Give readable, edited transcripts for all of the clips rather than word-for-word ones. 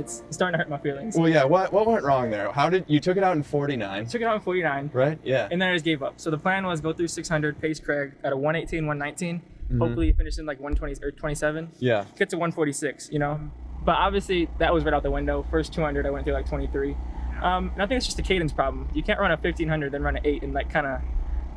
it's starting to hurt my feelings. Well, yeah. What went wrong there? You took it out in 49? Took it out in 49. Right. Yeah. And then I just gave up. So the plan was go through 600, pace Craig at a 118, 119. Hopefully finish in like 120 or 27. Yeah. Get to 146. But obviously that was right out the window. First 200, I went through like 23. And I think it's just a cadence problem. You can't run a 1500 then run an 8 and like kind of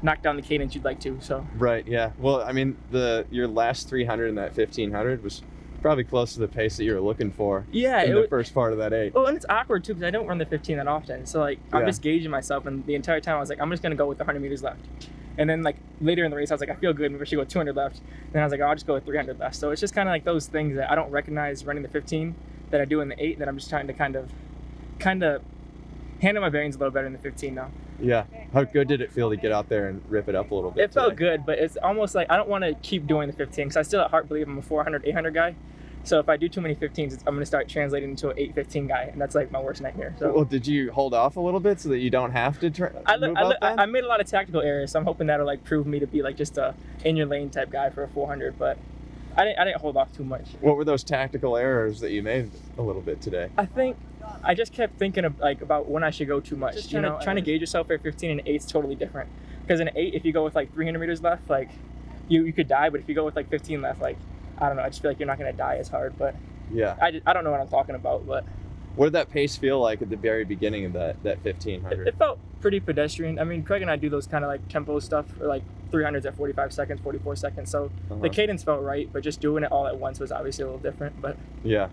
knock down the cadence you'd like to. So. Right. Yeah. Well, I mean, your last 300 in that 1500 was probably close to the pace that you were looking for. Yeah, in the first part of that 8. Well, and it's awkward too because I don't run the 15 that often. So like I'm just gauging myself, and the entire time I was like, I'm just gonna go with 100 meters left. And then like later in the race, I was like, I feel good. Maybe I should go 200 left. Then I was like, oh, I'll just go with 300 left. So it's just kind of like those things that I don't recognize running the 15 that I do in the 8. That I'm just trying to kind of handle my bearings a little better in the 15 now. Yeah. How good did it feel to get out there and rip it up a little bit? It felt good, but it's almost like I don't want to keep doing the 15 because I still at heart believe I'm a 400, 800 guy. So if I do too many 15s, I'm going to start translating into an 815 guy, and that's like my worst nightmare. So. Well, did you hold off a little bit so that you don't have to I made a lot of tactical errors, so I'm hoping that'll like prove me to be like just a in your lane type guy for a 400, but I didn't hold off too much. What were those tactical errors that you made a little bit today? I think I just kept thinking of like about when I should go too much. Just trying to gauge yourself at 15 and 8 is totally different. Because in 8, if you go with like 300 meters left, like you could die, but if you go with like 15 left, like I don't know, I just feel like you're not going to die as hard, but yeah. I don't know what I'm talking about, but what did that pace feel like at the very beginning of that 1500? It felt pretty pedestrian. I mean, Craig and I do those kind of like tempo stuff, or like 300s at 45 seconds, 44 seconds. So the cadence felt right, but just doing it all at once was obviously a little different. But yeah.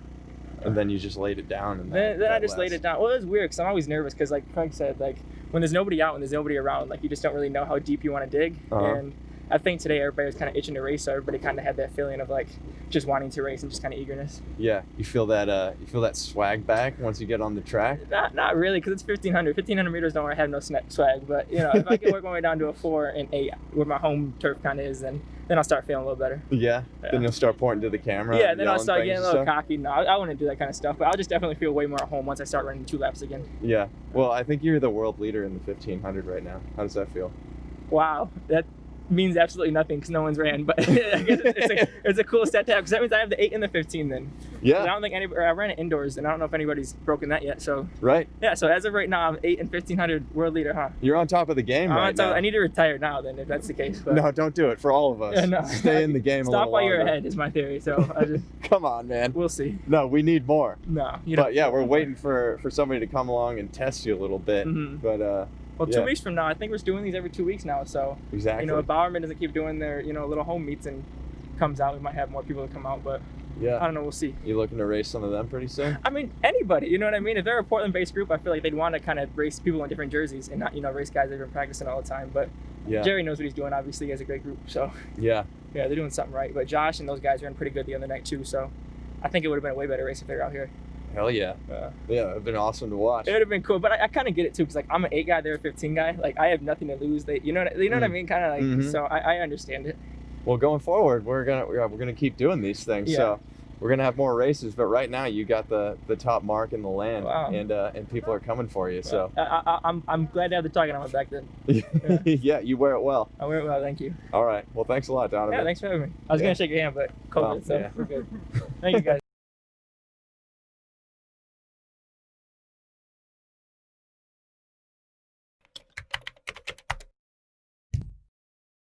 And then you just laid it down. And then I just laid it down. Well, it was weird because I'm always nervous because, like Craig said, like when there's nobody out and there's nobody around, like you just don't really know how deep you want to dig. And I think today everybody was kind of itching to race, so everybody kind of had that feeling of like just wanting to race and just kind of eagerness. Yeah, you feel that swag back once you get on the track. Not really, because it's 1500. 1500 meters don't have no swag, but if I can work my way down to a 4 and 8, where my home turf kind of is, then I'll start feeling a little better. Yeah. Then you'll start pointing to the camera. Yeah, then I'll start getting a little cocky. No, I wouldn't do that kind of stuff, but I'll just definitely feel way more at home once I start running 2 laps again. Yeah. Well, I think you're the world leader in the 1500 right now. How does that feel? Wow, that means absolutely nothing because no one's ran, but I guess it's a cool stat to have because that means I have the 8 and the 15 then. Yeah. I don't think I ran it indoors, and I don't know if anybody's broken that yet. So. Right. Yeah. So as of right now, I'm 8 and 1500 world leader, huh? You're on top of the game right now. I need to retire now then, if that's the case. But. No, don't do it for all of us. Yeah, no. Stay in the game a little longer. Stop while you're ahead is my theory. So I just. Come on, man. We'll see. No, we need more. No. But yeah, we're waiting for somebody to come along and test you a little bit. But. Well, 2 weeks from now, I think we're doing these every 2 weeks now. So, exactly. If Bowerman doesn't keep doing their, little home meets and comes out, we might have more people to come out. But yeah, I don't know. We'll see. You looking to race some of them pretty soon? I mean, anybody. You know what I mean? If they're a Portland-based group, I feel like they'd want to kind of race people in different jerseys and not, race guys that have been practicing all the time. But Jerry knows what he's doing. Obviously, he has a great group. So yeah, they're doing something right. But Josh and those guys ran pretty good the other night too. So I think it would have been a way better race if they were out here. Hell yeah. Yeah, it'd been awesome to watch. It would have been cool, but I kind of get it too, because like I'm an 8 guy, they're a 15 guy. Like I have nothing to lose. They, you know what I mean? Kind of like. So I understand it. Well, going forward, we're gonna keep doing these things. Yeah. So we're gonna have more races, but right now you got the top mark in the land, and people are coming for you. So I'm glad to have the target on my back then. Yeah, you wear it well. I wear it well. Thank you. All right. Well, thanks a lot, Donavan. Yeah, thanks for having me. I was gonna shake your hand, but COVID, so we're good. Thank you guys.